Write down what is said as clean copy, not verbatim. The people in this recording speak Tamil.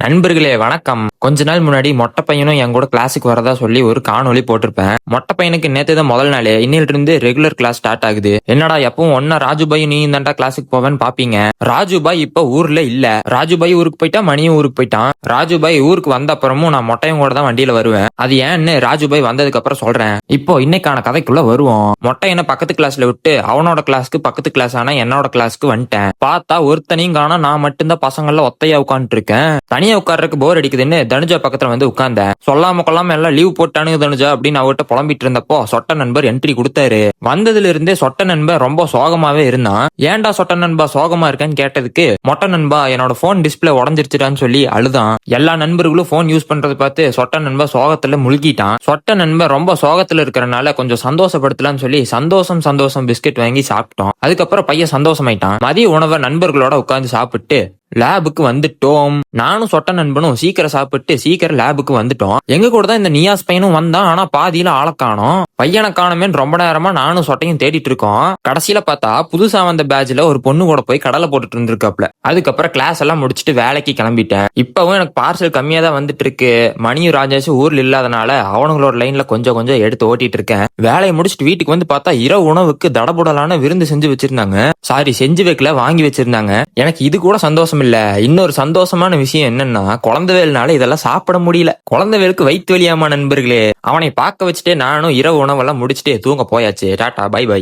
நண்பர்களே வணக்கம். கொஞ்ச நாள் முன்னாடி மொட்டை பையனும் என் கூட கிளாஸுக்கு வரதா சொல்லி ஒரு காணொலி போட்டிருப்பேன். மொட்டை பையனுக்கு நேத்து தான் முதல் நாளே. இன்னில இருந்து ரெகுலர் கிளாஸ் ஸ்டார்ட் ஆகுது. என்னடா எப்பவும் ஒன்னா ராஜுபாய் நீ தாண்டா கிளாஸுக்கு போவேன்னு பாப்பீங்க. ராஜுபாய் இப்ப ஊர்ல இல்ல. ராஜுபாய் ஊருக்கு போயிட்டா, மணியும் ஊருக்கு போயிட்டான். ராஜுபாய் ஊருக்கு வந்த அப்புறமும் நான் மொட்டையும் கூட தான் வண்டியில வருவேன். அது ஏன்னு ராஜுபாய் வந்ததுக்கு அப்புறம் சொல்றேன். இப்போ இன்னைக்கான கதைக்குள்ள வருவோம். மொட்டை என்ன பக்கத்து கிளாஸ்ல விட்டு அவனோட கிளாஸ்க்கு பக்கத்து கிளாஸ் ஆனா என்னோட கிளாஸ்க்கு வந்துட்டேன். பார்த்தா ஒருத்தனையும் காணா, நான் மட்டும்தான் பசங்கள ஒத்தையா உட்காந்துட்டு இருக்கேன். தனியா உட்கார்றதுக்கு போர் அடிக்குதுன்னு தனுஜா பக்கத்துல வந்து உட்கார்ந்தேன். சொல்லாம கொள்ளாம எல்லாம் லீவ் போட்டானுங்க தனுஜா அப்படின்னு அவர்கிட்ட புலம்பிட்டு இருந்தப்போ சொட்ட நண்பர் என்ட்ரி கொடுத்தாரு. வந்ததுல இருந்தே சொட்ட நண்பர் ரொம்ப சோகமாவே இருந்தான். ஏன்டா சொட்ட நண்பா சோகமா இருக்கேன்னு கேட்டதுக்கு, மொட்டை நண்பா என்னோட போன் டிஸ்பிளே உடஞ்சிருச்சுடான்னு சொல்லி அழுதான். எல்லா நண்பர்களும் போன் யூஸ் பண்றதை பார்த்து சொட்ட நண்பா சோகத்துல முழுகிட்டான். சொட்ட நண்பர் ரொம்ப சோகத்துல இருக்கிறனால கொஞ்சம் சந்தோஷப்படுத்தலாம்னு சொல்லி சந்தோஷம் சந்தோஷம் பிஸ்கெட் வாங்கி சாப்பிட்டோம். அதுக்கப்புறம் பையன் சந்தோஷமாயிட்டான். மதிய உணவை நண்பர்களோட உட்கார்ந்து சாப்பிட்டு லேபுக்கு வந்துட்டோம். நானும் சொட்ட நண்பனும் சீக்கிரம் சாப்பிட்டு சீக்கிரம் லேபுக்கு வந்துட்டோம். எங்க கூட தான் இந்த நியாஸ் பையனும் வந்தான். ஆனா பாதியில ஆள காணோம். பையனை காணமேன்னு ரொம்ப நேரமா நானும் சொட்டையும் தேடிட்டு இருக்கோம். கடைசியில பார்த்தா புதுசா வந்த பேட்ச்ல ஒரு பொண்ணு கூட போய் கடலை போட்டுட்டு இருந்திருக்காப்ல. அதுக்கப்புறம் கிளாஸ் எல்லாம் முடிச்சுட்டு வேலைக்கு கிளம்பிட்டேன். இப்பவும் எனக்கு பார்சல் கம்மியா தான் வந்துட்டு இருக்கு. மணியும் ராஜேஷும் ஊர்ல இல்லாதனால அவனுங்களோட லைன்ல கொஞ்சம் கொஞ்சம் எடுத்து ஓட்டிட்டு இருக்கேன். வேலையை முடிச்சுட்டு வீட்டுக்கு வந்து பார்த்தா இரவு உணவுக்கு தடபுடலான விருந்து செஞ்சு வச்சிருந்தாங்க. சாரி, செஞ்சு வைக்கல, வாங்கி வச்சிருந்தாங்க. எனக்கு இது கூட சந்தோஷம் இல்ல. இன்னொரு சந்தோஷமான விஷயம் என்னன்னா, குழந்தைவேல்னால இதெல்லாம் சாப்பிட முடியல. குழந்தைவேலுக்கு வயிற்று வலியாமா நண்பர்களே. அவனை பார்க்க வச்சுட்டே நானும் இரவு உணவெல்லாம் முடிச்சுட்டே தூங்க போயாச்சு. Tata, bye by.